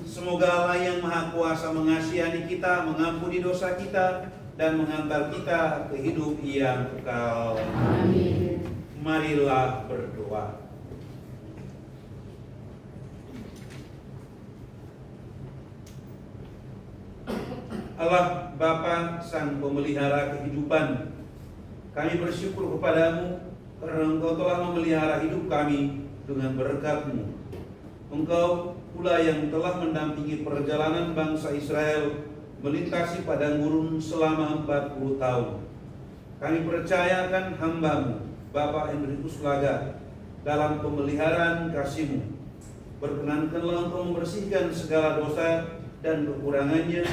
Semoga Allah yang Maha Kuasa mengasihani kita, mengampuni dosa kita, dan mengantar kita ke hidup yang kekal. Amin. Marilah berdoa. Allah Bapa Sang Pemelihara kehidupan, kami bersyukur kepadamu karena Engkau telah memelihara hidup kami dengan berkat-Mu. Engkau pula yang telah mendampingi perjalanan bangsa Israel melintasi padang gurun selama 40 tahun. Kami percayakan hamba-Mu, Bapak Henrikus Laga, dalam pemeliharaan kasih-Mu. Berkenankanlah Engkau membersihkan segala dosa dan kekurangannya,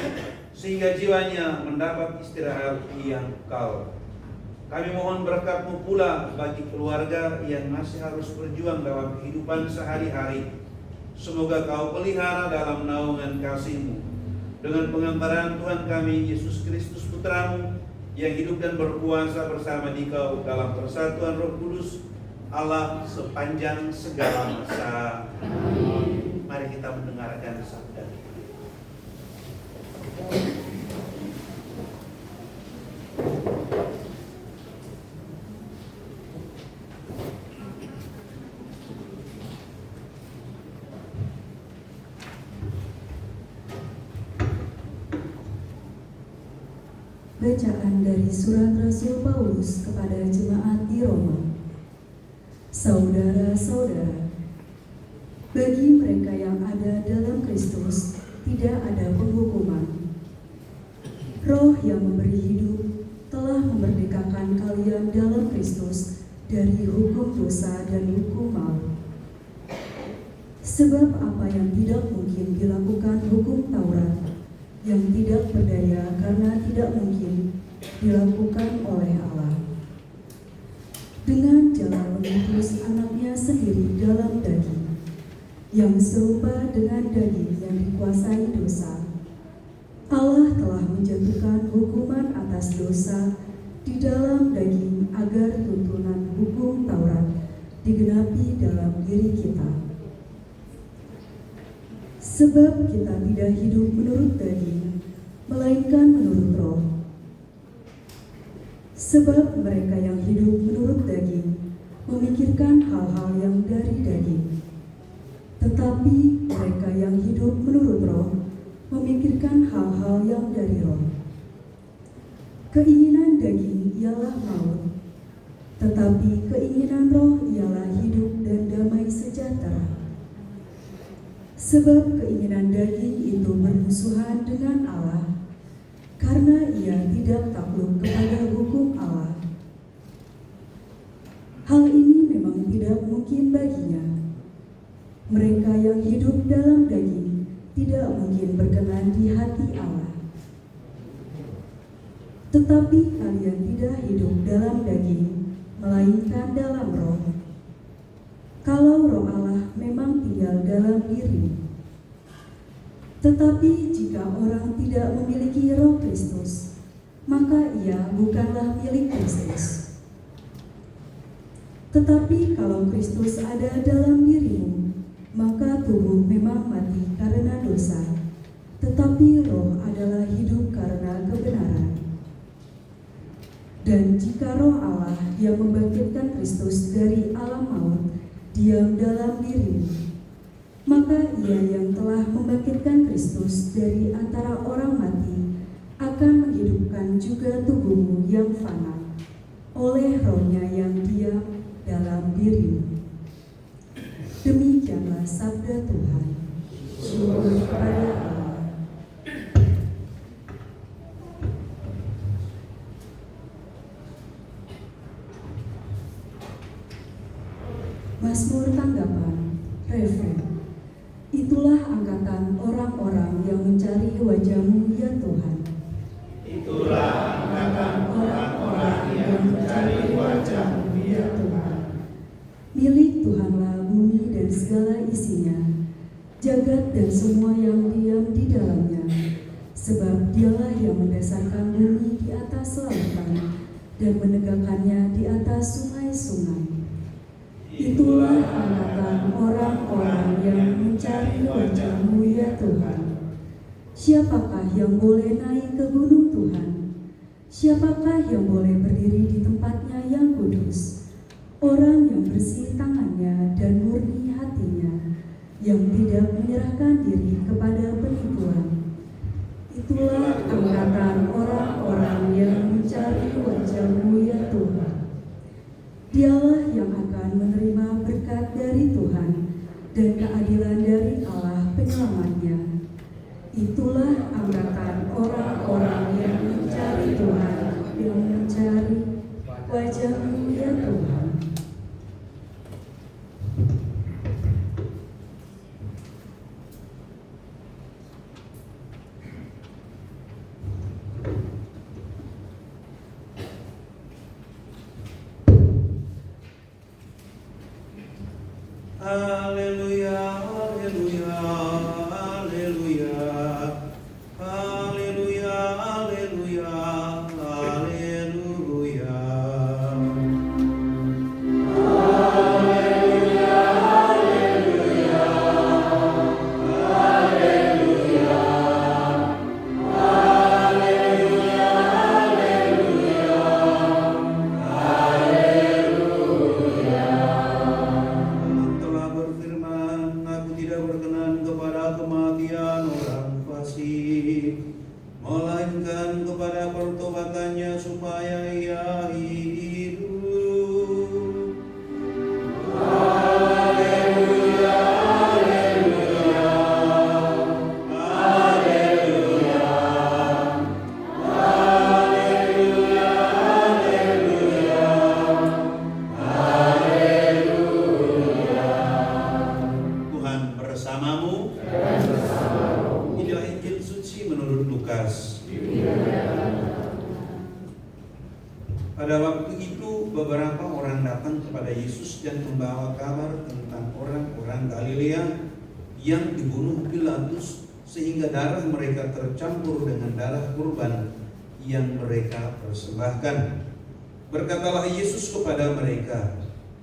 sehingga jiwanya mendapat istirahat yang kekal. Kami mohon berkat-Mu pula bagi keluarga yang masih harus berjuang dalam kehidupan sehari-hari. Semoga Kau pelihara dalam naungan kasih-Mu. Dengan pengantaran Tuhan kami Yesus Kristus Putra-Mu, yang hidup dan berkuasa bersama Dikau dalam persatuan Roh Kudus, Allah sepanjang segala masa. Amin. Mari kita mendengarkan sabda. Bacaan dari Surat Rasul Paulus kepada jemaat di Roma. Saudara-saudara, bagi mereka yang ada dalam Kristus tidak ada penghukuman. Roh yang memberi hidup telah memerdekakan kalian dalam Kristus dari hukum dosa dan hukum maut. Sebab apa yang tidak mungkin dilakukan hukum Taurat, yang tidak berdaya karena tidak mungkin dilakukan oleh Allah, dengan jalan mengutus anaknya sendiri dalam daging, yang serupa dengan daging yang dikuasai dosa, Allah telah menjatuhkan hukuman atas dosa di dalam daging agar tuntunan hukum Taurat digenapi dalam diri kita. Sebab kita tidak hidup menurut daging, melainkan menurut Roh. Sebab mereka yang hidup menurut daging memikirkan hal-hal yang dari daging, tetapi mereka yang hidup menurut Roh memikirkan hal-hal yang dari Roh. Keinginan daging ialah maut, tetapi keinginan Roh ialah hidup dan damai sejahtera. Sebab keinginan daging itu bermusuhan dengan Allah, karena ia tidak takluk kepada hukum Allah. Hal ini memang tidak mungkin baginya. Mereka yang hidup dalam daging tidak mungkin berkenan di hati Allah. Tetapi kalian tidak hidup dalam daging, melainkan dalam Roh. Kalau Roh Allah memang tinggal dalam dirimu. Tetapi jika orang tidak memiliki Roh Kristus, maka ia bukanlah milik Kristus. Tetapi kalau Kristus ada dalam dirimu, maka tubuh memang mati karena dosa, tetapi Roh adalah hidup karena kebenaran. Dan jika Roh Allah yang membangkitkan Kristus dari alam maut diam dalam dirimu, maka ia yang telah membangkitkan Kristus dari antara orang mati akan menghidupkan juga tubuhmu yang fana oleh Roh-Nya yang diam dalam dirimu. Demikianlah sabda Tuhan. Syukur kepada Allah. Mazmur tanggapan, refren. Itulah angkatan orang-orang yang mencari wajah-Mu ya Tuhan. Itulah angkatan orang-orang yang mencari wajah-Mu ya Tuhan. Milik Tuhanlah bumi dan segala isinya, jagat dan semua yang diam di dalamnya. Sebab Dialah yang mendasarkan bumi di atas lautan dan menegakkannya di atas sungai-sungai. Itulah angkatan orang-orang yang mencari wajah-Mu ya Tuhan. Siapakah yang boleh naik ke gunung Tuhan? Siapakah yang boleh berdiri di tempatnya yang kudus? Orang yang bersih tangannya dan murni hatinya, yang tidak menyerahkan diri kepada penipuan. Itulah angkatan orang-orang yang mencari wajah-Mu ya Tuhan. Dialah yang akan menerima berkat dari Tuhan dan keadilan dari Allah penyelamatnya. Itulah angkatan orang-orang yang mencari Tuhan, yang mencari wajah-Mu ya Tuhan. Haleluya, haleluya, haleluya, haleluya, haleluya, haleluya. Telah berfirman, aku tidak berkenan kepada kematian orang fasik, melainkan kepada pertobatannya supaya ia hidup. Haleluya, haleluya, haleluya, haleluya, haleluya. Tuhan bersamamu. Inilah Injil suci menurut Lukas. Pada waktu itu beberapa orang datang kepada Yesus dan membawa kabar tentang orang-orang Galilea yang dibunuh Pilatus sehingga darah mereka tercampur dengan darah kurban yang mereka persembahkan. Berkatalah Yesus kepada mereka,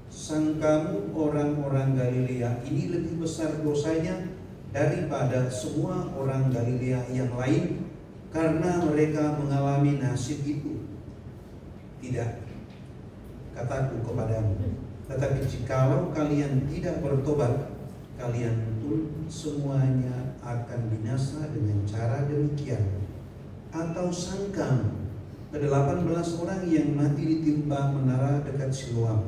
sangkamu orang-orang Galilea ini lebih besar dosanya daripada semua orang Galilea yang lain karena mereka mengalami nasib itu? Tidak, kataku kepadamu, tetapi jikalau kalian tidak bertobat, kalian pun semuanya akan binasa dengan cara demikian. Atau sangkamu ke-18 orang yang mati ditimpa menara dekat Siloam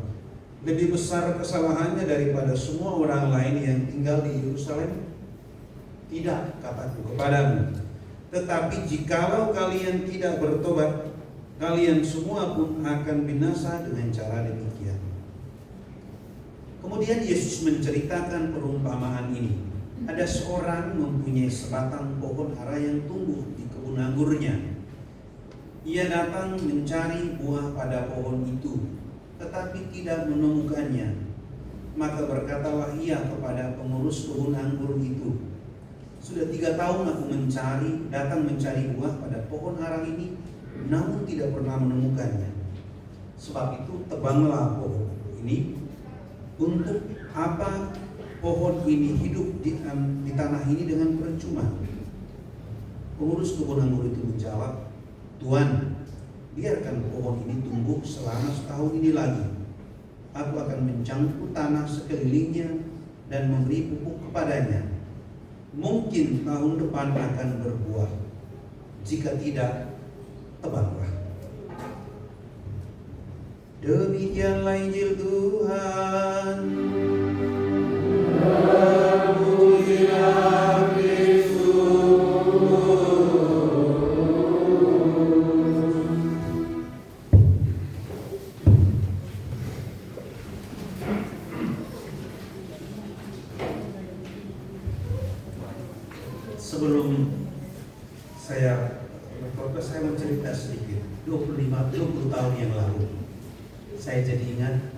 lebih besar kesalahannya daripada semua orang lain yang tinggal di Yerusalem? Tidak, kataku kepadamu, tetapi jikalau kalian tidak bertobat, kalian semua pun akan binasa dengan cara demikian. Kemudian Yesus menceritakan perumpamaan ini. Ada seorang mempunyai sebatang pohon ara yang tumbuh di kebun anggurnya. Ia datang mencari buah pada pohon itu, tetapi tidak menemukannya. Maka berkatalah ia kepada pengurus kebun anggur itu, sudah 3 tahun aku datang mencari buah pada pohon ara ini, namun tidak pernah menemukannya. Sebab itu tebanglah pohon ini. Untuk apa pohon ini hidup di tanah ini dengan percuma? Pengurus kebun anggur itu menjawab, Tuan, biarkan pohon ini tumbuh selama setahun ini lagi. Aku akan mencangkuk tanah sekelilingnya dan memberi pupuk kepadanya. Mungkin tahun depan akan berbuah. Jika tidak, tebanglah. Demikianlah Injil Tuhan. Terpujilah Kristus. Sebelum saya mau cerita sedikit. 20 tahun yang lalu saya jadi ingat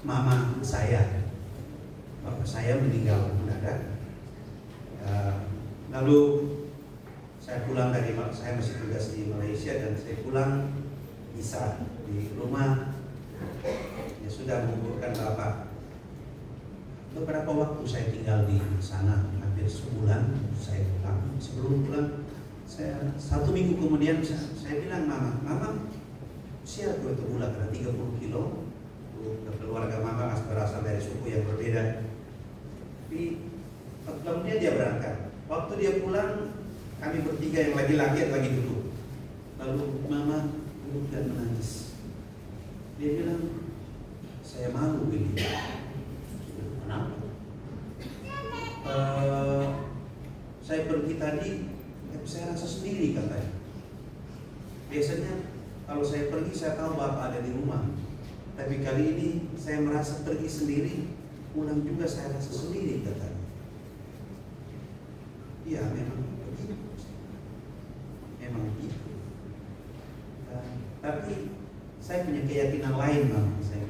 mama saya. Bapak saya meninggal mendadak. Lalu saya pulang saya masih tugas di Malaysia dan saya pulang bisa di rumah. Ya sudah menguburkan bapak. beberapa waktu saya tinggal di sana, hampir sebulan. Saya pulang, sebelum pulang saya 1 minggu kemudian saya bilang, mama siap gue bulan karena 30 kilo. Keluarga mama berasal dari suku yang berbeda. Tapi kemudian dia berangkat. Waktu dia pulang, kami bertiga yang laki-laki lagi duduk. Lalu mama duduk dan menangis. Dia bilang, saya malu ini. Kenapa? Saya pergi tadi, saya rasa sendiri katanya. Biasanya kalau saya pergi saya tahu bapak ada di rumah. Tapi kali ini saya merasa pergi sendiri, pulang juga saya rasa sendiri katanya. Iya memang begitu. Memang begitu. Tapi saya punya keyakinan lain, mama. Saya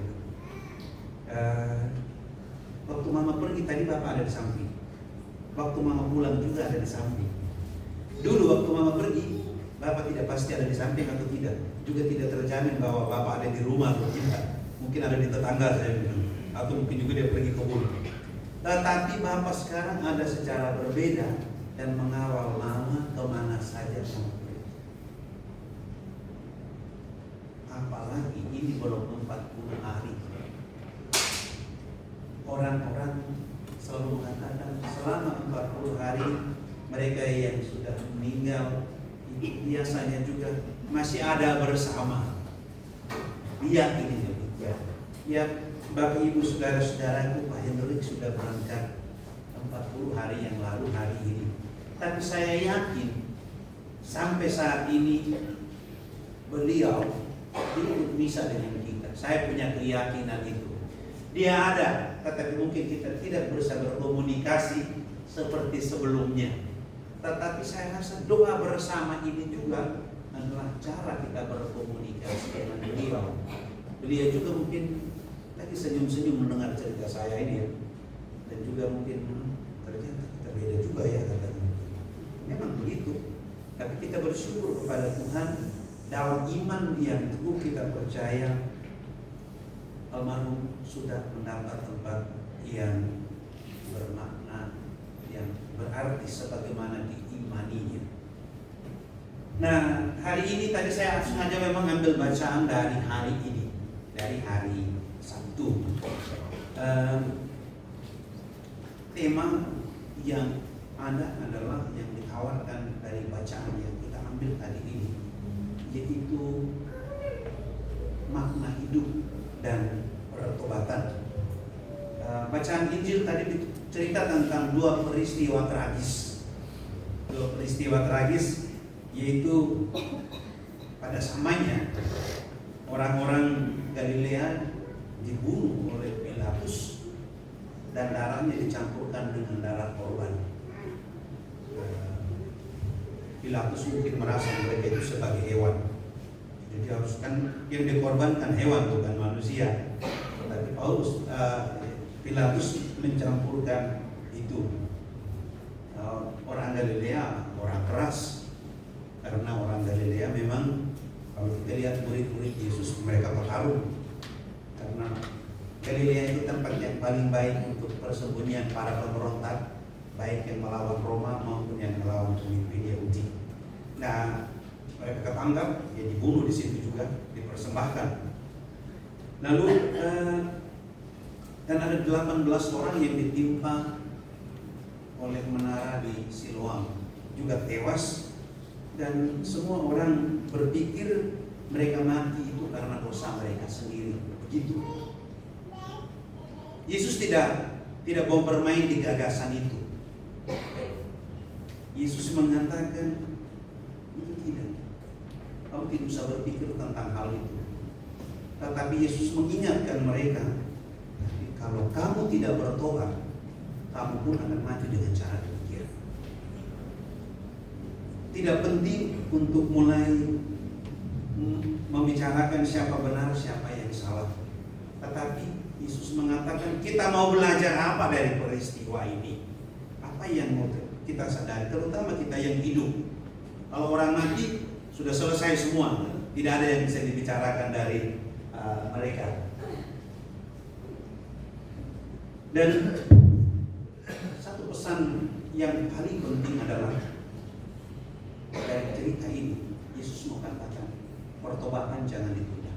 waktu mama pergi tadi bapak ada di samping. Waktu mama pulang juga ada di samping. Dulu waktu mama pergi, bapak tidak pasti ada di samping atau tidak. Juga tidak terjamin bahwa bapak ada di rumah atau tidak. Mungkin ada di tetangga saya bilang, atau mungkin juga dia pergi ke kebun. Tetapi bapak sekarang ada secara berbeda dan mengawal mama kemana saja mau pergi. Apalagi ini belum 40 hari. Orang-orang selalu mengatakan selama 40 hari mereka yang sudah meninggal itu biasanya juga masih ada bersama. Lihat ini demikian. Ya, Bapak Ibu saudara-saudaraku, Pak Hendrik sudah berangkat 40 hari yang lalu hari ini. Tapi saya yakin sampai saat ini beliau ikut misa dengan kita. Saya punya keyakinan itu. Dia ada, tetapi mungkin kita tidak bisa berkomunikasi seperti sebelumnya. Tetapi saya rasa doa bersama ini juga adalah cara kita berkomunikasi dengan beliau. Beliau juga mungkin lagi senyum-senyum mendengar cerita saya ini ya. Dan juga mungkin ternyata kita beda juga ya katanya. Memang begitu. Tapi kita bersyukur kepada Tuhan dalam iman yang teguh kita percaya almarhum sudah mendapat tempat yang bermakna, yang berarti sebagaimana diimaninya. Nah, hari ini tadi saya sengaja memang ambil bacaan dari hari ini, dari hari Sabtu. Tema yang ada adalah yang ditawarkan dari bacaan yang kita ambil tadi ini, yaitu makna hidup dan pertobatan. Bacaan Injil tadi cerita tentang 2 peristiwa tragis. 2 peristiwa tragis, yaitu pada samanya orang-orang Galilea dibunuh oleh Pilatus dan darahnya dicampurkan dengan darah korban. Pilatus mungkin merasa mereka itu sebagai hewan. Jadi harus kan yang dikorbankan hewan bukan manusia. Tetapi Pilatus mencampurkan itu. Orang Galilea orang keras, karena orang Galilea memang kalau kita lihat murid-murid Yesus mereka bertarung, karena Galilea itu tempat yang paling baik untuk persembunyian para pemberontak, baik yang melawan Roma maupun yang melawan pemimpin Yahudi. Nah, mereka ketangkap, ya dibunuh di situ juga, dipersembahkan. Lalu dan ada 18 orang yang ditimpa oleh menara di Siloam, juga tewas, dan semua orang berpikir mereka mati itu karena dosa mereka sendiri. Begitu. Yesus tidak mau bermain di gagasan itu. Yesus mengatakan itu tidak. Kamu tidak bisa berpikir tentang hal itu. Tetapi Yesus mengingatkan mereka, kalau kamu tidak bertobat, kamu pun akan mati dengan cara demikian. Tidak penting untuk mulai membicarakan siapa benar, siapa yang salah. Tetapi Yesus mengatakan kita mau belajar apa dari peristiwa ini? Apa yang mau kita sadari, terutama kita yang hidup. Kalau orang mati sudah selesai semua, tidak ada yang bisa dibicarakan dari mereka. Dan satu pesan yang paling penting adalah dari cerita ini, Yesus mau katakan, pertobatan jangan ditunda,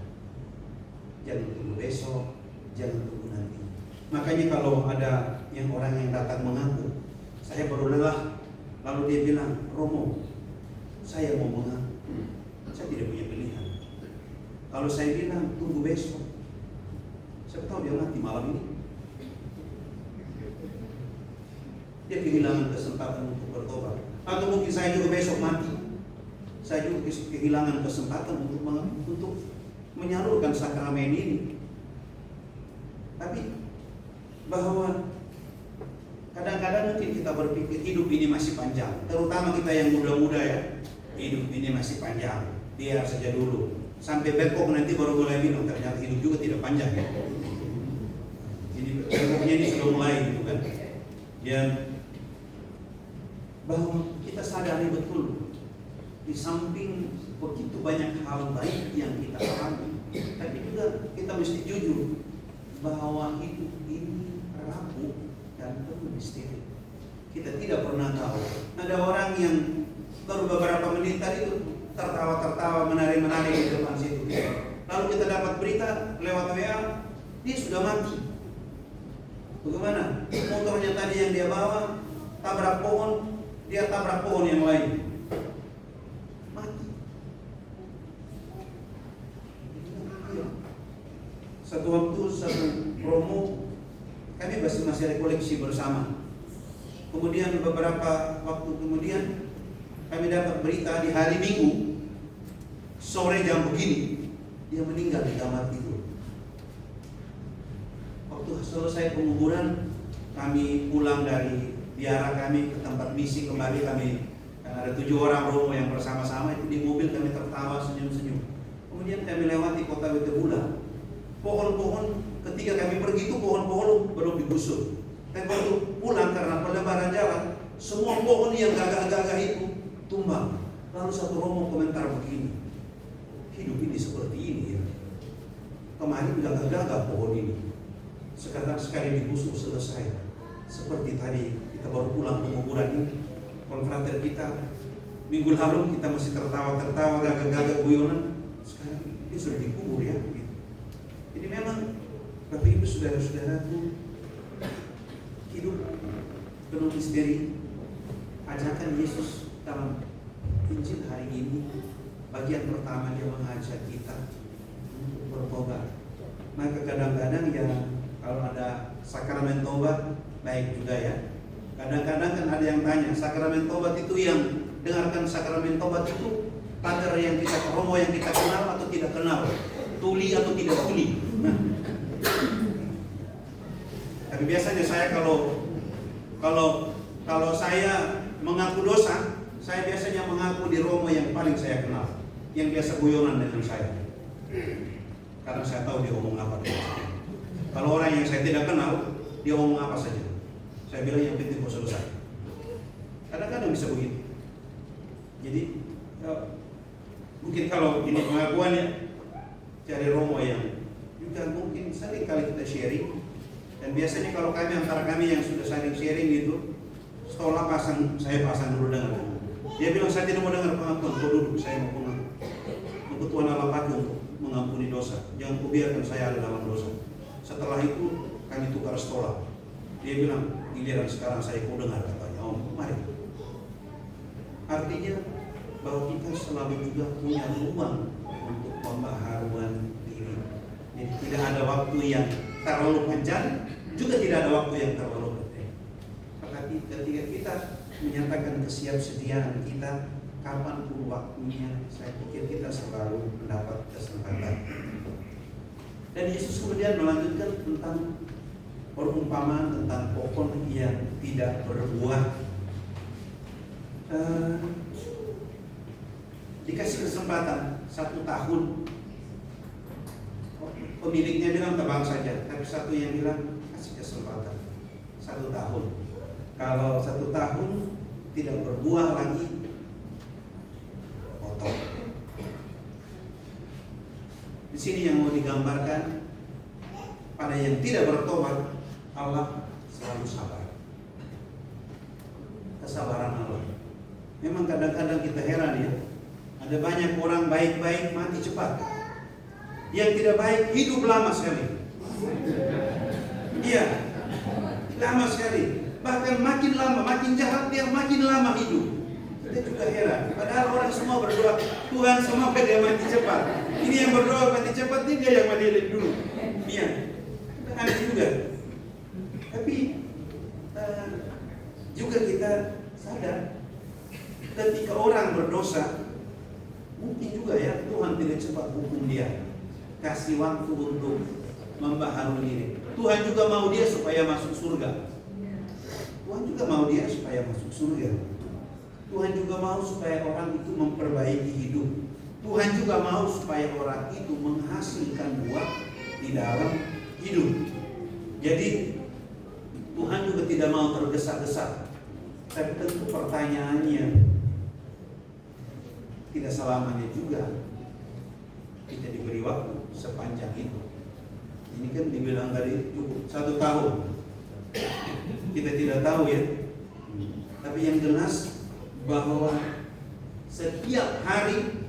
jangan tunggu besok, jangan tunggu nanti. Makanya kalau ada yang orang yang datang mengaku, saya baru lelah, lalu dia bilang, Romo, saya mau mengaku, saya tidak punya pilihan. Kalau saya bilang tunggu besok, saya tahu dia mati malam ini. Dia kehilangan kesempatan untuk bertobat. Atau mungkin saya juga besok mati, saya juga kehilangan kesempatan untuk menyalurkan sakramen ini. Tapi bahwa kadang-kadang mungkin kita berpikir hidup ini masih panjang, terutama kita yang muda-muda ya, hidup ini masih panjang, biar saja dulu sampai bengkok nanti baru mulai bilang ternyata hidup juga tidak panjang ya. Jadi bengkoknya ini sudah mulai gitu kan. Dan bahwa kita sadari betul di samping begitu banyak hal baik yang kita alami, tapi juga kita mesti jujur bahwa hidup ini rapuh dan penuh misteri. Kita tidak pernah tahu. Ada orang yang baru beberapa menit tadi itu tertawa-tertawa, menari-menari di depan situ. Lalu kita dapat berita lewat WA, dia sudah mati. Bagaimana? Motornya tadi yang dia bawa tabrak pohon, dia tabrak pohon yang lain. Mati. Satu waktu, satu promo, kami masih ada koleksi bersama. Kemudian beberapa waktu kemudian kami dapat berita di hari Minggu sore jam begini dia meninggal di kamar tidur. Waktu selesai penguburan, kami pulang dari biara kami ke tempat misi kembali. Kami ada 7 orang romo yang bersama-sama itu di mobil, kami tertawa senyum-senyum. Kemudian kami lewati kota Wetebula. Pohon-pohon ketika kami pergi itu pohon-pohon belum digusur. Tapi waktu pulang karena pelebaran jalan, semua pohon yang gagah-gagah itu tumbang. Lalu satu romo komentar begini, hidup ini seperti ini ya. Kemarin gagah-gagah pohon ini, sekarang sekali digusur selesai. Seperti tadi kita baru pulang penguburan ini, konfrater kita minggu lalu kita masih tertawa-tertawa gagah-gagah guyonan, sekarang dia sudah dikubur ya. Jadi memang Bapak Ibu saudara-saudaraku, hidup penuh misteri. Ajakan Yesus dalam Injil hari ini, bagian pertama dia mengajak kita untuk bertobat. Maka kadang-kadang ya kalau ada sakramen tobat baik juga ya. Kadang-kadang kan ada yang tanya, sakramen tobat itu yang dengarkan sakramen tobat itu pagar yang kita romo yang kita kenal atau tidak kenal, tuli atau tidak tuli. Tapi biasanya saya kalau saya mengaku dosa, saya biasanya mengaku di romo yang paling saya kenal, yang biasa guyonan dengan saya. Karena saya tahu dia ngomong apa dengan saya. Kalau orang yang saya tidak kenal, dia ngomong apa saja, saya bilang yang penting kau selesai. Kadang-kadang bisa begitu. Jadi mungkin kalau ini pengakuannya, cari romo yang juga mungkin sering kali kita sharing. Dan biasanya kalau kami antara kami yang sudah saling sharing itu, setelah saya pasang dulu dengan dia bilang saya tidak mau dengar pengakuan, kau duduk, saya mau mengaku. Untuk Tuhan Allah pakai untuk mengampuni dosa, jangan kau biarkan saya ada dalam dosa. Setelah itu kami tukar stola. Dia bilang giliran sekarang saya kau dengar katanya, oh mari. Artinya bahwa kita selalu juga punya ruang untuk pembaharuan diri. Jadi tidak ada waktu yang terlalu panjang, juga tidak ada waktu yang terlalu pendek. Tetapi ketika kita menyatakan kesiapsediaan kita, kapanpun waktunya, saya pikir kita selalu mendapat kesempatan. Dan Yesus kemudian melanjutkan tentang perumpamaan tentang pohon yang tidak berbuah. Dikasih kesempatan 1 tahun. Pemiliknya bilang tebang saja, tapi satu yang bilang kasih kesempatan 1 tahun. Kalau 1 tahun tidak berbuah lagi, potong. Di sini yang mau digambarkan pada yang tidak bertobat, Allah Memang kadang-kadang kita heran ya, ada banyak orang baik-baik mati cepat, yang tidak baik hidup lama sekali. Iya, lama sekali. Bahkan makin lama, makin jahat dia, makin lama hidup. Kita juga heran. Padahal orang semua berdoa, Tuhan semoga dia mati cepat. Ini yang berdoa mati cepat, ini dia yang mati dulu. Iya, kita aneh juga. Tapi juga kita sadar, ketika orang berdosa, mungkin juga ya Tuhan tidak cepat hukum dia, kasih waktu untuk membaharui diri. Tuhan juga mau dia supaya masuk surga. Tuhan juga mau dia supaya masuk surga. Tuhan juga mau supaya orang itu memperbaiki hidup. Tuhan juga mau supaya orang itu menghasilkan buah di dalam hidup. Jadi Tuhan juga tidak mau tergesa-gesa. Tapi tentu pertanyaannya, tidak selamanya juga kita diberi waktu sepanjang itu. Ini kan dibilang tadi cukup 1 tahun. Kita tidak tahu ya. Tapi yang jelas bahwa setiap hari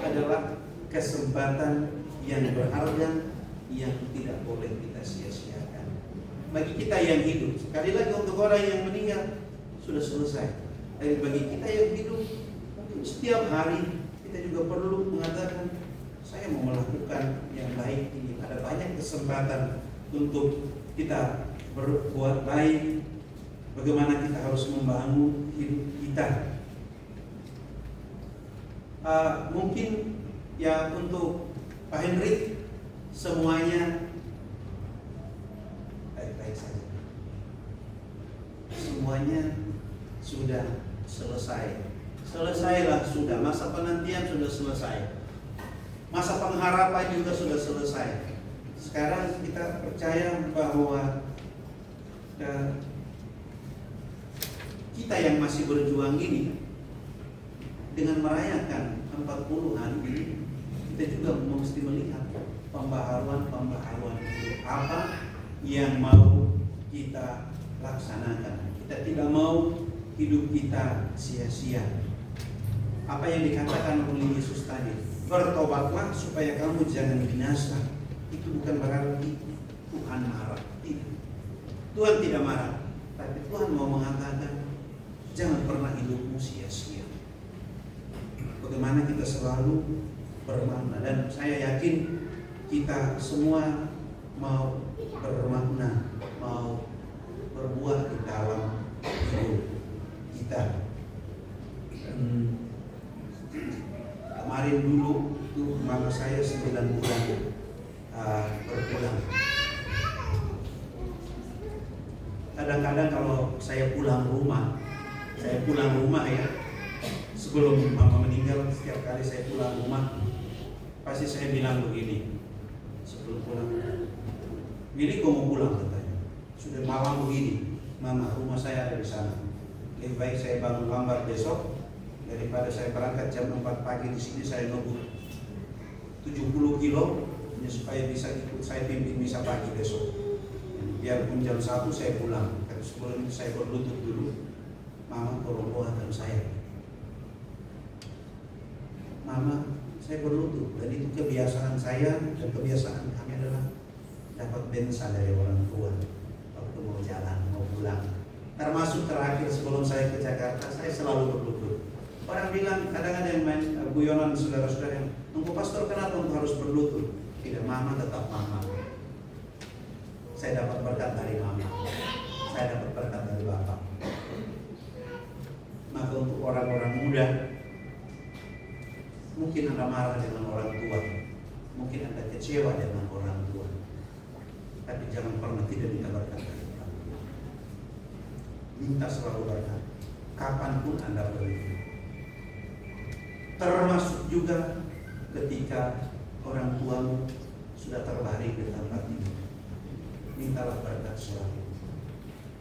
adalah kesempatan yang berharga yang tidak boleh kita sia-siakan. Bagi kita yang hidup, sekali lagi untuk orang yang meninggal sudah selesai. Tapi bagi kita yang hidup, setiap hari kita juga perlu mengatakan, saya mau melakukan yang baik ini. Ada banyak kesempatan untuk kita berbuat baik. Bagaimana kita harus membangun hidup kita. Mungkin ya untuk Pak Henry semuanya baik-baik saja. Semuanya sudah selesai. Selesailah sudah, masa penantian sudah selesai. Masa pengharapan juga sudah selesai. Sekarang kita percaya bahwa kita yang masih berjuang ini, dengan merayakan 40 hari ini, kita juga mesti melihat pembaharuan apa yang mau kita laksanakan. Kita tidak mau hidup kita sia-sia. Apa yang dikatakan oleh Yesus tadi, bertobatlah supaya kamu jangan binasa. Itu bukan berarti Tuhan marah. Tidak. Tuhan tidak marah, tapi Tuhan mau mengatakan jangan pernah hidupmu sia-sia. Bagaimana kita selalu bermakna, dan saya yakin kita semua mau bermakna, mau berbuah di dalam hidup kita. Kemarin dulu itu mama saya 9 bulan berpulang. Kadang-kadang kalau saya pulang rumah ya, sebelum mama meninggal, setiap kali saya pulang rumah pasti saya bilang begini sebelum pulang, Billy kok mau pulang katanya, sudah malam begini, mama rumah saya ada di sana, lebih baik saya bangun lambat besok daripada saya berangkat jam 4 pagi di sini saya ngebut 70 kilo hanya supaya bisa ikut saya pimpin misa pagi besok. Biarpun jam 1 saya pulang, tapi sebelum itu saya berlutut dulu, mama tolong doakan saya. Mama, saya berlutut, dan itu kebiasaan saya dan kebiasaan kami adalah dapat bensa dari orang tua waktu mau jalan, mau pulang. Termasuk terakhir sebelum saya ke Jakarta, saya selalu berlutut. Orang bilang, kadang ada yang main guyonan saudara-saudara yang, "Nunggu pastor kenapa harus berlutut?" Tidak, mama tetap mama. Saya dapat berkat dari mama, saya dapat berkat dari bapak. Maka untuk orang-orang muda, mungkin Anda marah dengan orang tua, mungkin Anda kecewa dengan orang tua, tapi jangan pernah tidak minta berkat dari orang tua. Minta selalu berkat, kapanpun Anda perlu. Termasuk juga ketika orang tuamu sudah terbaring di tempat ini, mintalah berkat selalu.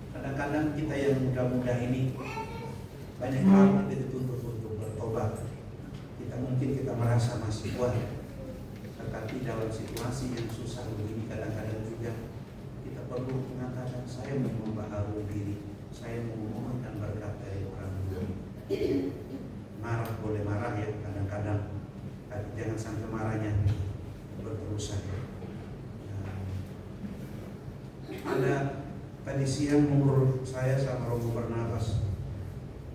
Kadang-kadang kita yang muda-muda ini banyak hal kita dituntut untuk bertobat. Mungkin kita merasa masih kuat, tetapi dalam situasi yang susah begini kadang-kadang juga kita perlu mengatakan, saya mau membaharui diri, saya mau memohonkan berkat dari orang tua. siang menurut saya sama Romo Barnabas,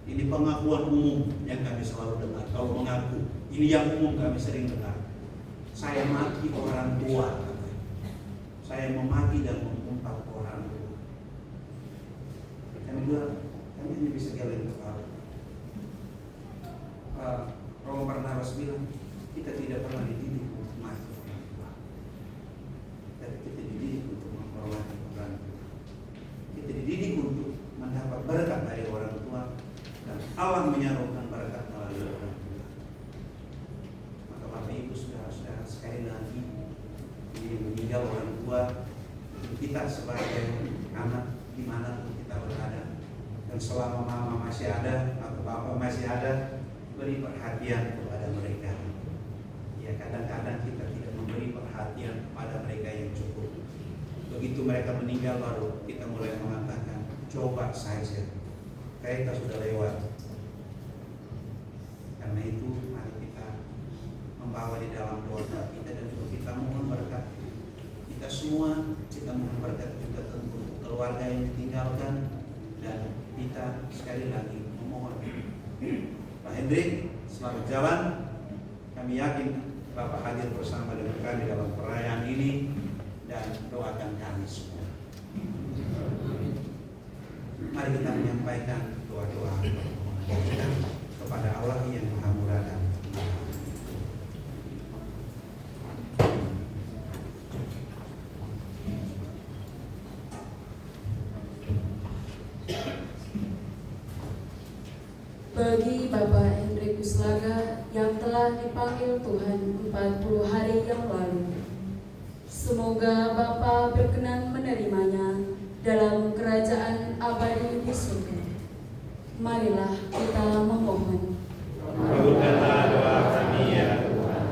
ini pengakuan umum yang kami selalu dengar. Kalau mengaku, ini yang umum kami sering dengar. Saya maki orang tua, katanya. Saya memaki dan mengumpat orang tua. Kami hanya bisa geleng kepala. Romo Barnabas bilang, kita tidak pernah dididik untuk maki orang tua, tapi kita dididik untuk menghormati orang tua. Kita dididik untuk mendapat berkat dari orang tua, dan Allah menyalurkan berkat melalui orang tua. Maka Bapak Ibu saudara-saudara, sekali lagi ini meninggal orang tua, kita sebagai anak dimanapun kita berada, dan selama mama masih ada atau bapak masih ada, beri perhatian kepada mereka. Ya, kadang-kadang kita tidak memberi perhatian kepada mereka yang cukup. Begitu mereka meninggal baru kita mulai mengatakan, coba saja, kita sudah lewat. Karena itu mari kita membawa di dalam doa kita, dan juga kita mohon berkat. Kita semua, kita mohon berkat juga tentu untuk keluarga yang ditinggalkan, dan kita sekali lagi memohon Pak Hendrik selamat jalan. Kami yakin Bapak hadir bersama dengan kami dalam perayaan ini, dan doakan kami semua. Mari kita menyampaikan doa-doa kita kepada Allah yang Maha Murah dan bagi Bapak Hendrik Kuslaga yang telah dipanggil Tuhan 40 hari yang lalu, semoga Bapa berkenan menerimanya dalam kerajaan abadi di surga. Marilah kita memohon. Kabulkanlah doa kami ya Tuhan.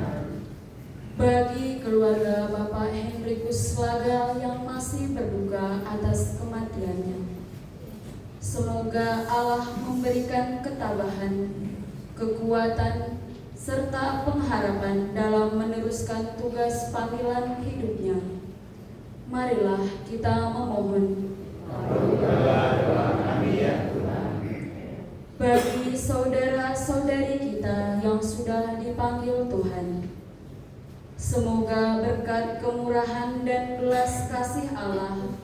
Bagi keluarga Bapak Hendrik Kuslaga yang masih berduka atas kematiannya, semoga Allah memberikan ketabahan, kekuatan, serta pengharapan dalam meneruskan tugas panggilan hidupnya. Marilah kita memohon. Kabulkanlah doa kami ya Tuhan. Bagi saudara-saudari kita yang sudah dipanggil Tuhan, semoga berkat kemurahan dan belas kasih Allah,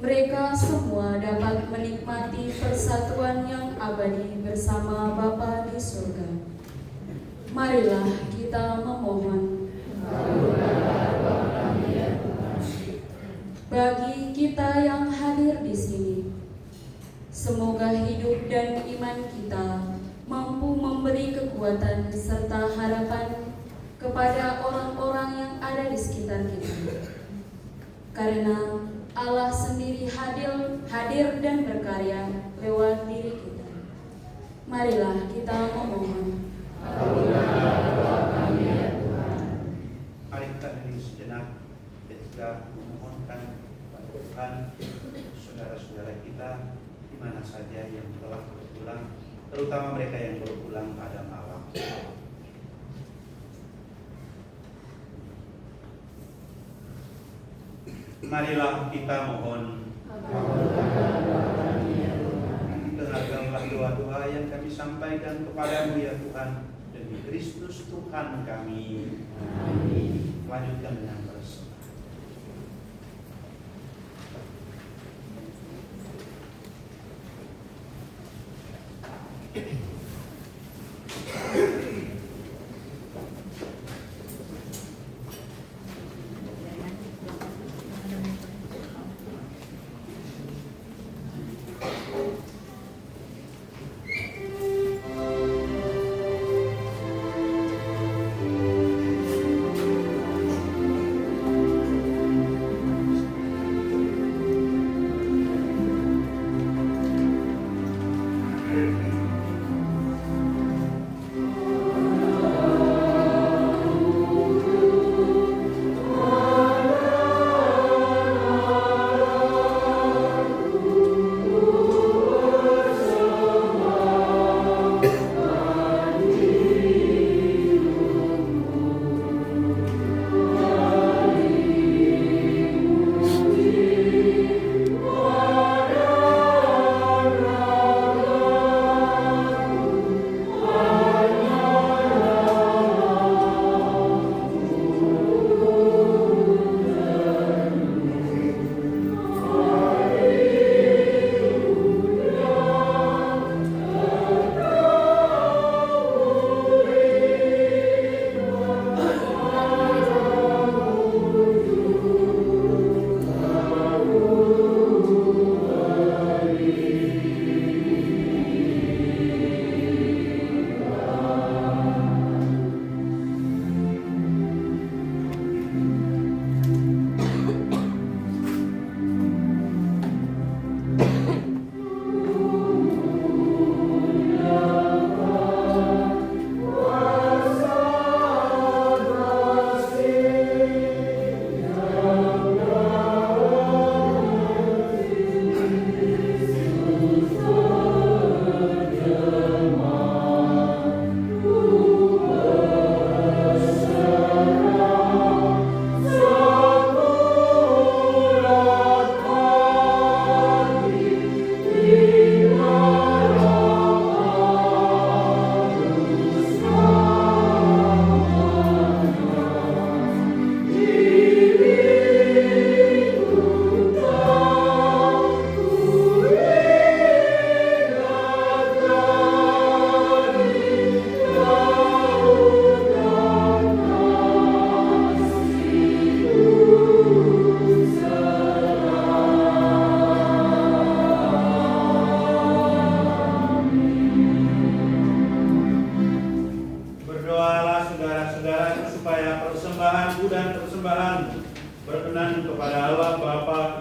mereka semua dapat menikmati persatuan yang abadi bersama Bapa di surga. Marilah kita memohon. Kabulkanlah doa kami ya Tuhan. Bagi kita yang hadir di sini, semoga hidup dan iman kita mampu memberi kekuatan serta harapan kepada orang-orang yang ada di sekitar kita. Karena Allah sendiri hadir dan berkarya lewat diri kita. Marilah kita memohon. Kabulkanlah doa kami ya Tuhan. Mari kita berdiri sejenak ketika memohonkan kepada Tuhan saudara-saudara kita di mana saja yang telah berpulang, terutama mereka yang berpulang pada malam. Marilah kita mohon. Kabulkanlah doa kami ya Tuhan. Dengarkanlah doa-doa yang kami sampaikan kepadamu ya Tuhan, demi Kristus Tuhan kami. Amin. Lanjutkan dengan berserah.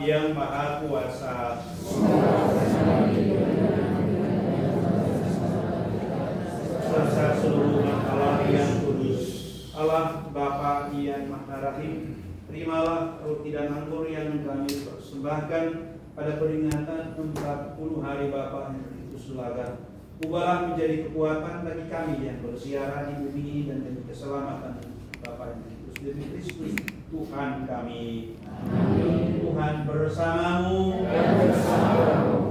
yang Maha Kuasa. Serta seluruh umat Allah yang kudus. Allah Bapa yang Maha Rahim, terimalah roti dan anggur yang kami persembahkan pada peringatan 40 hari Bapa yang Kristus Sulaga. Ubahlah menjadi kekuatan bagi kami yang bersiara di bumi ini dan demi keselamatan Bapa yang Kristus, demi Kristus Tuhan kami. Amin. Tuhan bersamamu.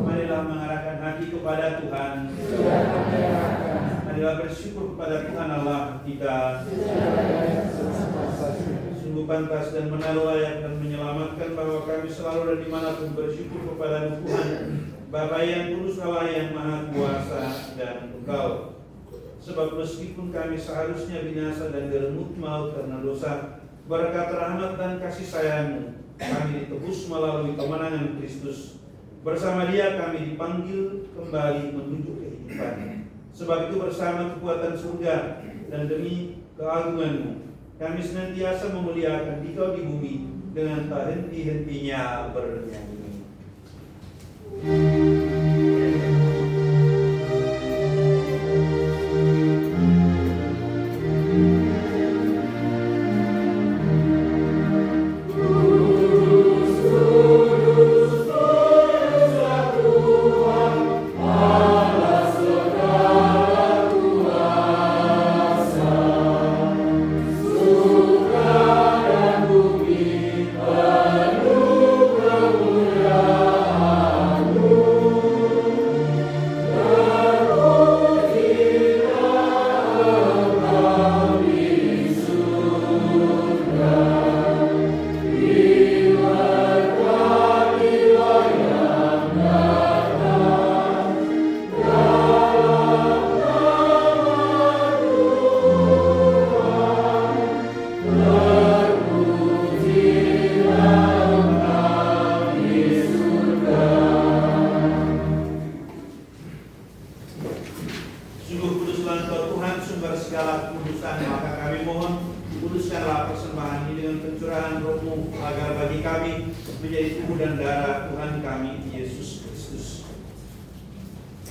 Marilah mengarahkan hati kepada Tuhan. Marilah bersyukur kepada Tuhan Allah kita. Sungguh pantas dan benar layak dan menyelamatkan bahwa kami selalu dan dimanapun bersyukur kepada Tuhan Bapa yang kudus, Allah yang Maha Kuasa dan Engkau. Sebab meskipun kami seharusnya binasa dan direnggut maut karena dosa, berkat rahmat dan kasih sayang-Mu kami ditebus melalui kemenangan Kristus. Bersama Dia kami dipanggil kembali menuju kehidupan. Sebab itu bersama kekuatan surga dan demi keagungan-Mu kami senantiasa memuliakan Dikau di bumi dengan tak henti-hentinya bernyanyi.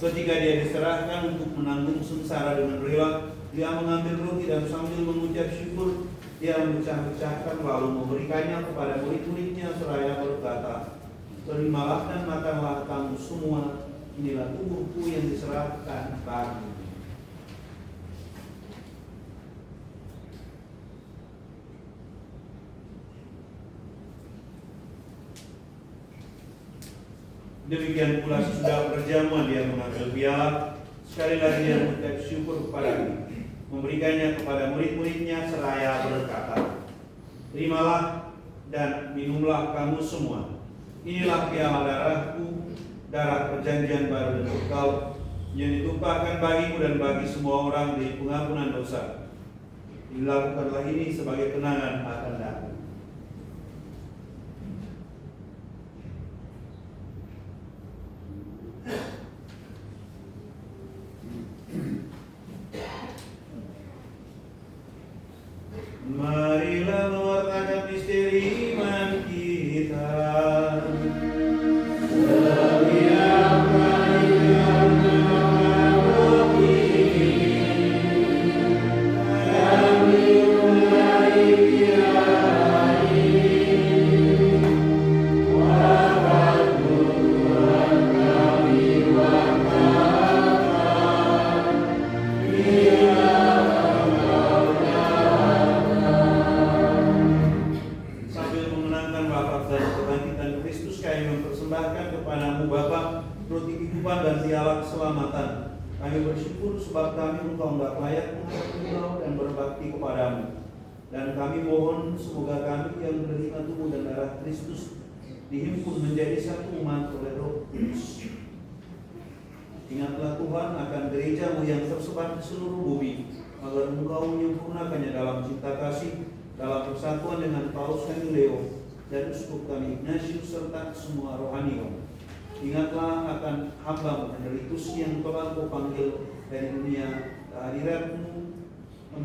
Ketika Dia diserahkan untuk menanggung sengsara dengan rela, Dia mengambil roti dan sambil mengucap syukur, Dia memecah-mecahkan lalu memberikannya kepada murid-muridnya seraya berkata, "Terimalah dan makanlah kamu semua, inilah tubuhku yang diserahkan bagimu." Demikian pula sesudah perjamuan Dia mengambil piala, sekali lagi Dia mengucap syukur kepada-Nya, memberikannya kepada murid-muridnya seraya berkata, "Terimalah dan minumlah kamu semua, inilah piala darahku, darah perjanjian baru dan kekal, yang ditumpahkan bagimu dan bagi semua orang di pengampunan dosa. Dilakukanlah ini sebagai kenangan akan aku." Marilah mewartakan misteri iman kita. Kami bersyukur sebab kami Engkau hendak layak mengasihi dan berbakti kepadamu. Dan kami mohon semoga kami yang menerima tubuh dan darah Kristus dihimpun menjadi satu umat oleh Roh Kudus. Ingatlah Tuhan akan gereja-Mu yang tersebar di seluruh bumi, agar Engkau menyempurnakannya dalam cinta kasih, dalam persatuan dengan Paus kami Leo dan Uskup kami Ignatius serta semua rohaniwan. Ingatlah akan hamba Henrikus yang telah Kau panggil dari dunia kehadiran-Mu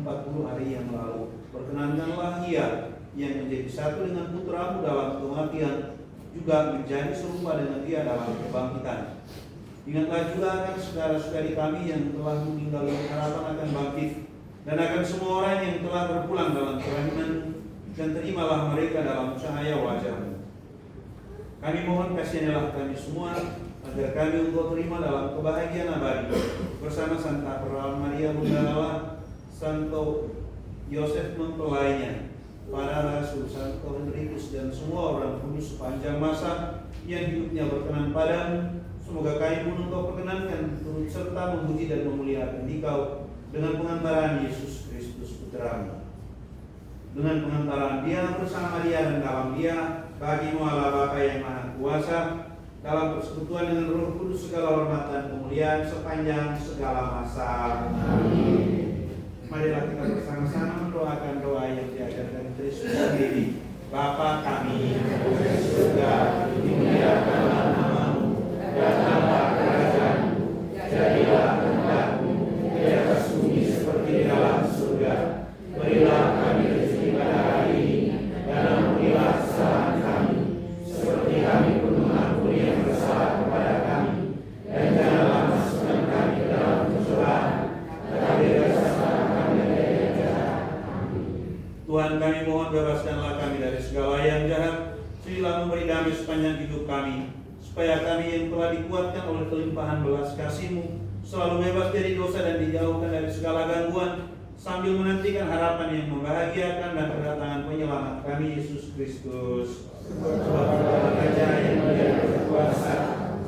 40 hari yang lalu. Perkenankanlah ia yang menjadi satu dengan putra-Mu dalam kematian, juga menjadi serupa dengan Dia dalam kebangkitan. Ingatlah juga akan saudara-saudari kami yang telah meninggal dengan harapan akan bangkit, dan akan semua orang yang telah berpulang dalam kerahiman, dan terimalah mereka dalam cahaya wajah-Mu. Kami mohon kasihanilah kami semua, agar kami Engkau terima dalam kebahagiaan abadi bersama Santa Perawan Maria Bunda Allah, Santo Yosef mempelainya, para rasul, Santo Henrikus, dan semua orang kudus sepanjang masa yang hidupnya berkenan padamu. Semoga kami pun Engkau perkenankan turut serta memuji dan memuliakan Dikau dengan pengantaran Yesus Kristus Putra-Mu. Dengan pengantaran Dia bersama Dia dan dalam Dia, bagi-Mu Allah Bapa yang Maha Kuasa, dalam persekutuan dengan Roh Kudus segala hormat dan kemuliaan sepanjang segala masa. Amin. Marilah kita bersama-sama mendoakan doa yang diajarkan Kristus sendiri. Bapa kami yang ada di surga, dimuliakanlah nama-Mu, datanglah kerajaan-Mu, jadilah kehendak-Mu di atas bumi seperti di dalam surga. Berilah kami rezeki pada hari ini, dan ampunilah kesalahan kami, seperti kami pun mengampuni yang bersalah kepada kami. Dan janganlah masukkan kami ke dalam pencobaan, tetapi bebaskanlah kami dari yang jahat. Tuhan, kami mohon bebaskanlah kami dari segala yang jahat. Sudahlah memberi damai sepanjang hidup kami, supaya kami yang telah dikuatkan oleh kelimpahan belas kasih-Mu selalu bebas dari dosa dan dijauhkan dari segala gangguan, sambil menantikan harapan yang membahagiakan dan kedatangan penyelamat kami Yesus Kristus. Sebab kerajaan yang menjadi berkuasa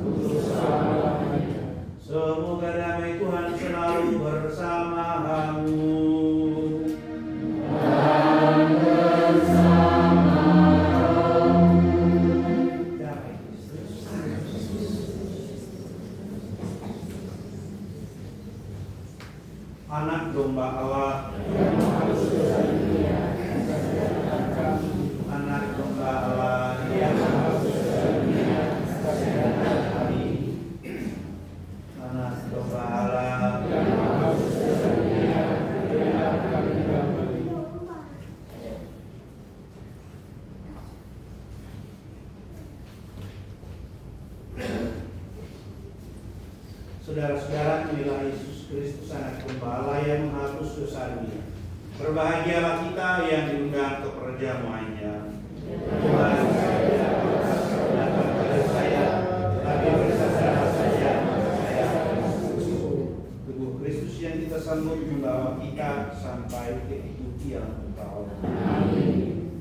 untuk selama-lamanya. Semoga damai Tuhan selalu bersama-Mu. Anak domba Allah, anak domba Allah yang kami, anak domba Allah. Saudara-saudara, inilah Yesus Kristus anak domba Allah yang menghapus dosa dunia. Berbahagialah kita yang diundang ke perjamuannya. Tuhan, saya datang pada saya, tapi bersaudara saja, saya akan masuk. Tubuh Kristus yang kita sambut membawa kita sampai ke hidup yang kekal. Amin.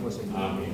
Amin.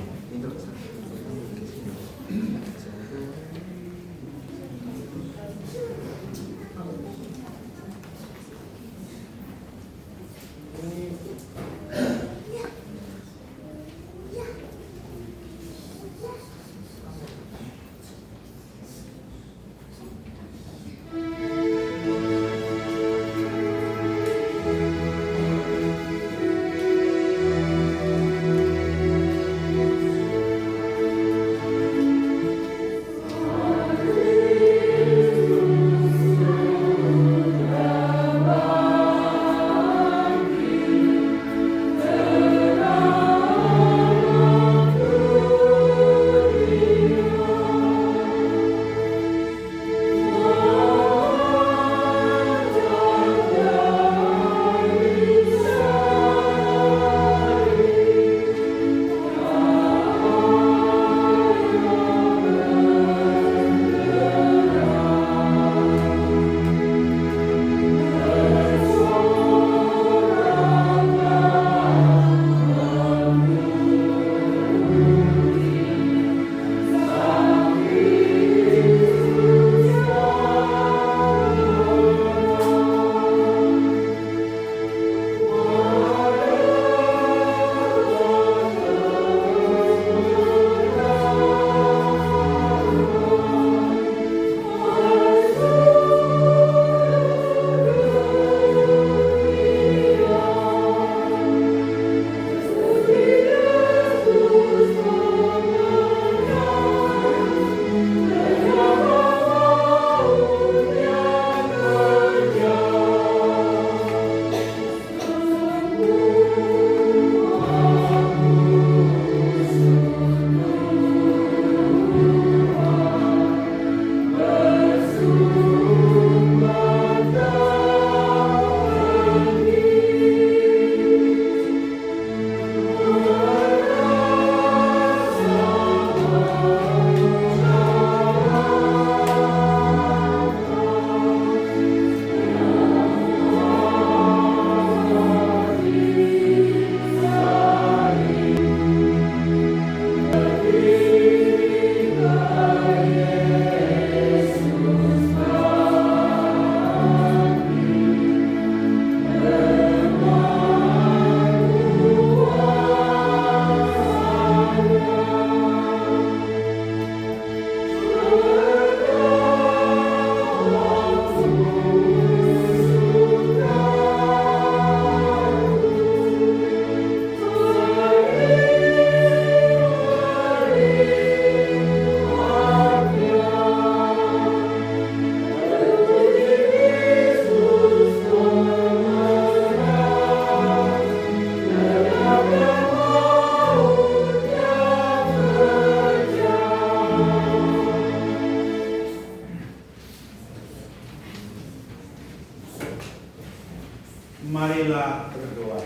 Marilah berdoa.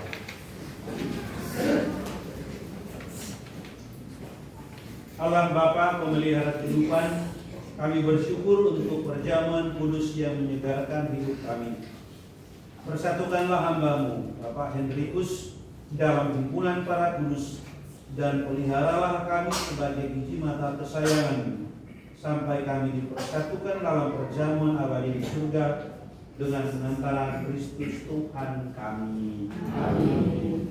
Allah Bapa pemelihara kehidupan, kami bersyukur untuk perjamuan kudus yang menyegarkan hidup kami. Persatukanlah hamba-Mu, Bapak Hendrikus, dalam himpunan para kudus, dan peliharalah kami sebagai biji mata kesayangan, sampai kami dipersatukan dalam perjamuan abadi di surga dengan pengantaran Kristus Tuhan kami. Amin.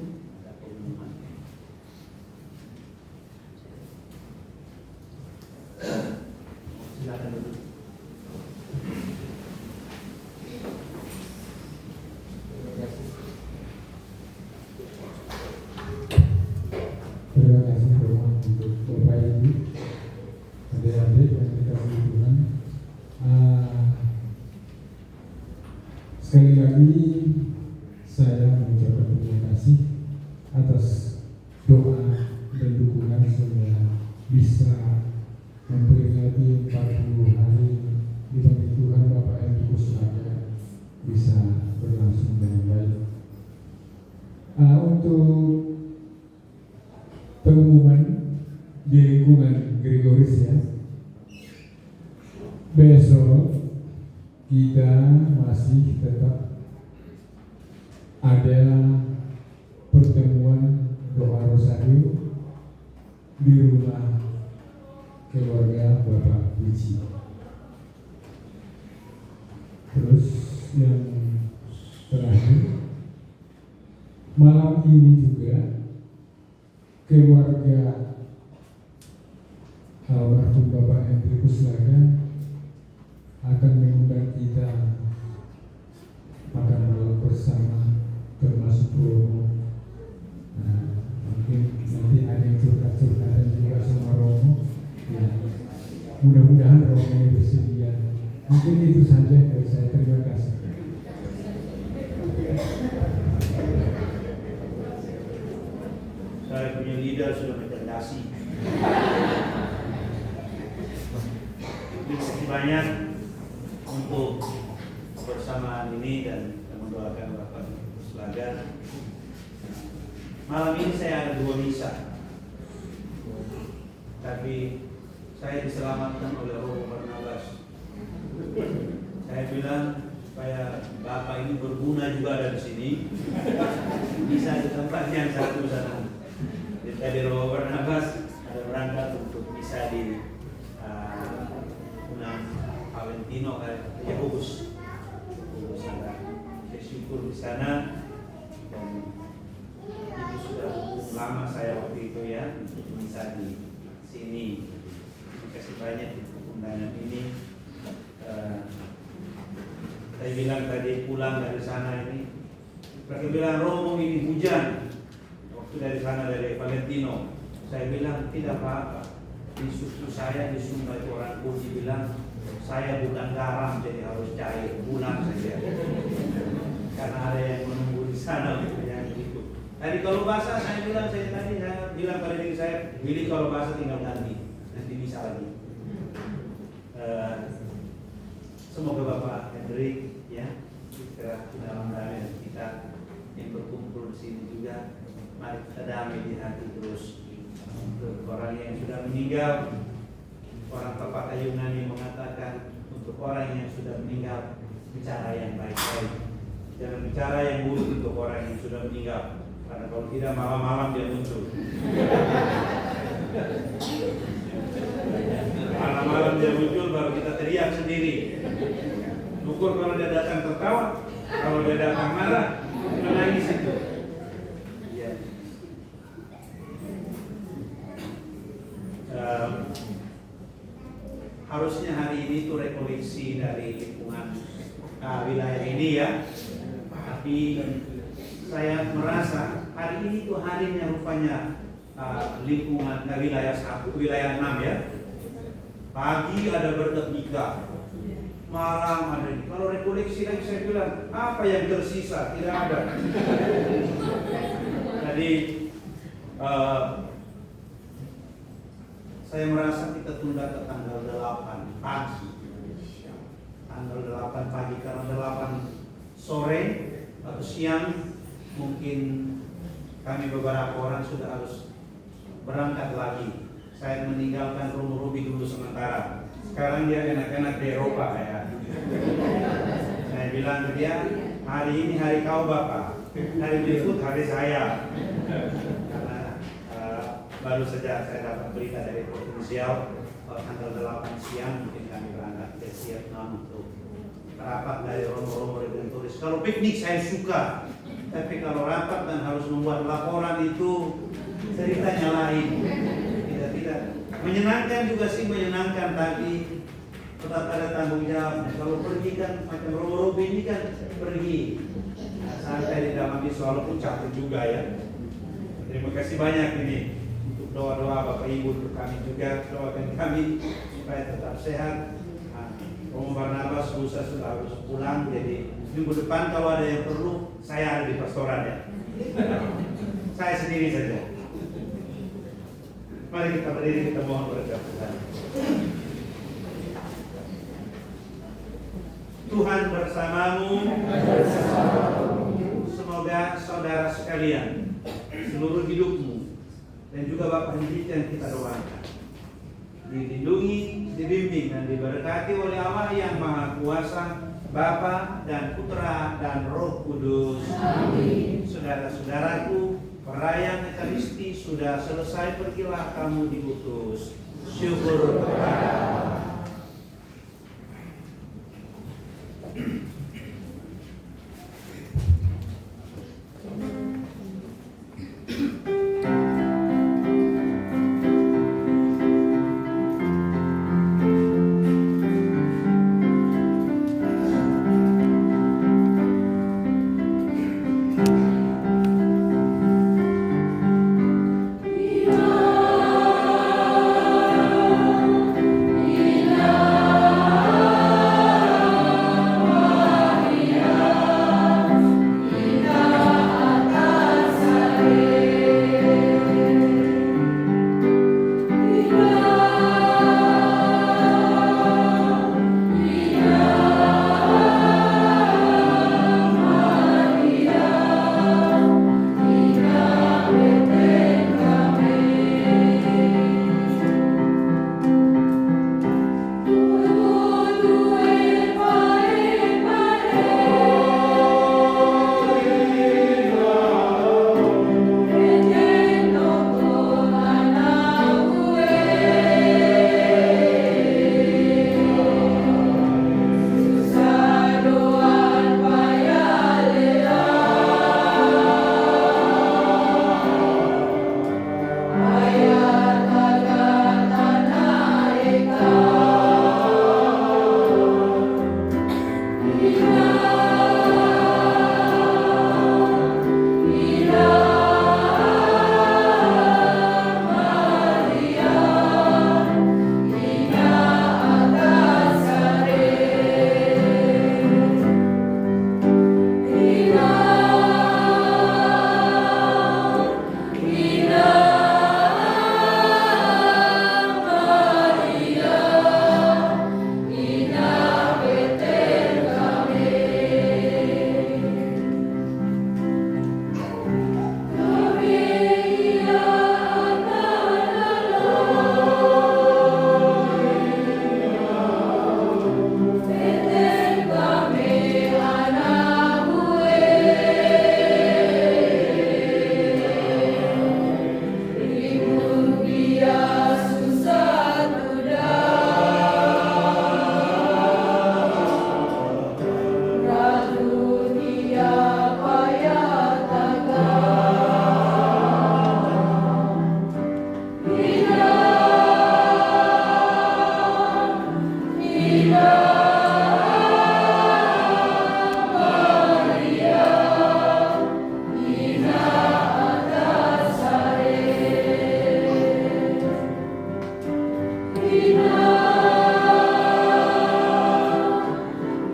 Silakan duduk. Terima kasih Bapak untuk Bapak Ibu, adik-adik yang dikasihi Tuhan. Sekali lagi saya mengucapkan terima kasih atas doa dan dukungan sehingga bisa memperingati 40 hari dibagi Tuhan Bapak Hendrikus Suraya bisa berlangsung dengan baik. Untuk pengumuman di lingkungan Gregoris ya, besok kita masih tetap ada pertemuan doa rosario di rumah keluarga Bapak Puji. Terus yang terakhir, malam ini juga keluarga almarhum Bapak Hendri Puslaga akan mengundang kita makan malam bersama, termasuk Romo. Nah, mungkin nanti ada yang curhat-curhatan juga sama Romo. Ya, mudah-mudahan Romo ini bersedia. Mungkin itu saja dari saya. Terima kasih. Saya punya leader sudah mencerdasi. Terima kasih banyak untuk kebersamaan ini dan mendoakan Bapak Puslaga. Malam ini saya ada 2 misa, tapi saya diselamatkan oleh Romo Barnabas. Saya bilang supaya Bapak ini berguna juga ada di sini, bisa di tempat yang satu sana. Jadi Romo Barnabas ada berangkat untuk bisa di Valentino Yakobus. Saya syukur di sana, dan itu sudah lama saya waktu itu ya untuk bisa di sini. Terima kasih banyak untuk undangan ini. Saya bilang tadi pulang dari sana ini, mereka bilang Romo ini hujan. Waktu dari sana dari Valentino, saya bilang tidak apa-apa. Di susu saya di Sunda itu orang Puji bilang saya bukan garam jadi harus cair, pulang saja. Karena ada yang menunggu di sana yang gitu. Tadi kalau basah saya bilang pada diri saya, pilih kalau basah tinggal ganti, nanti bisa lagi. Semoga Bapak Hendrik ya segera dalam damai, dan kita yang berkumpul di sini juga mari kita damai di hati terus. Untuk orang yang sudah meninggal, orang Bapak Ayunani mengatakan untuk orang yang sudah meninggal bicara yang baik-baik, jangan bicara yang buruk untuk orang yang sudah meninggal, karena kalau tidak malam-malam dia muncul. Malam-malam dia muncul baru kita teriak sendiri. Syukur kalau dia datang tertawa, kalau dia datang marah, menangis itu. Harusnya hari ini itu rekoleksi dari lingkungan wilayah ini ya, tapi saya merasa hari ini tuh harinya rupanya lingkungan wilayah 1, wilayah 6 ya. Pagi ada berkat nikah, malam ada ini. Kalau rekoleksi lagi saya bilang apa yang tersisa, tidak ada. Jadi saya merasa kita tunda ke tanggal 8 pagi. Tanggal 8 pagi, karena 8 sore atau siang mungkin kami beberapa orang sudah harus berangkat lagi. Saya meninggalkan Romo Robi dulu sementara. Sekarang dia enak-enak di Eropa ya. Saya bilang ke dia, hari ini hari kau Bapak, hari berikut hari saya. Baru saja saya dapat berita dari provinsial tanggal 8 siang mungkin kami berangkat ke Vietnam untuk rapat dari Romo-Romo Redentoris. Kalau piknik saya suka, tapi kalau rapat dan harus membuat laporan itu ceritanya lain. Tidak menyenangkan juga sih, menyenangkan, tapi tetap ada tanggung jawab. Kalau pergi kan macam Romo-Romo ini kan pergi santai di dalam bis, walaupun capek juga ya. Terima kasih banyak ini. Doa-doa Bapak Ibu untuk kami juga, doakan kami supaya tetap sehat. Romo Barnabas lusa sudah harus pulang, jadi minggu depan kalau ada yang perlu saya ada di pastoran ya. Saya sendiri saja. Mari kita berdiri, kita mohon berkat Tuhan. Tuhan bersamamu. Semoga saudara sekalian seluruh hidupmu dan juga Bapak Hendrik yang kita doakan dilindungi, dibimbing dan diberkati oleh Allah yang Maha Kuasa, Bapa dan Putra dan Roh Kudus. Amin. Saudara-saudaraku, Perayaan Ekaristi sudah selesai, pergilah kamu diutus. Syukur kepada Allah.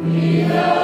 Ina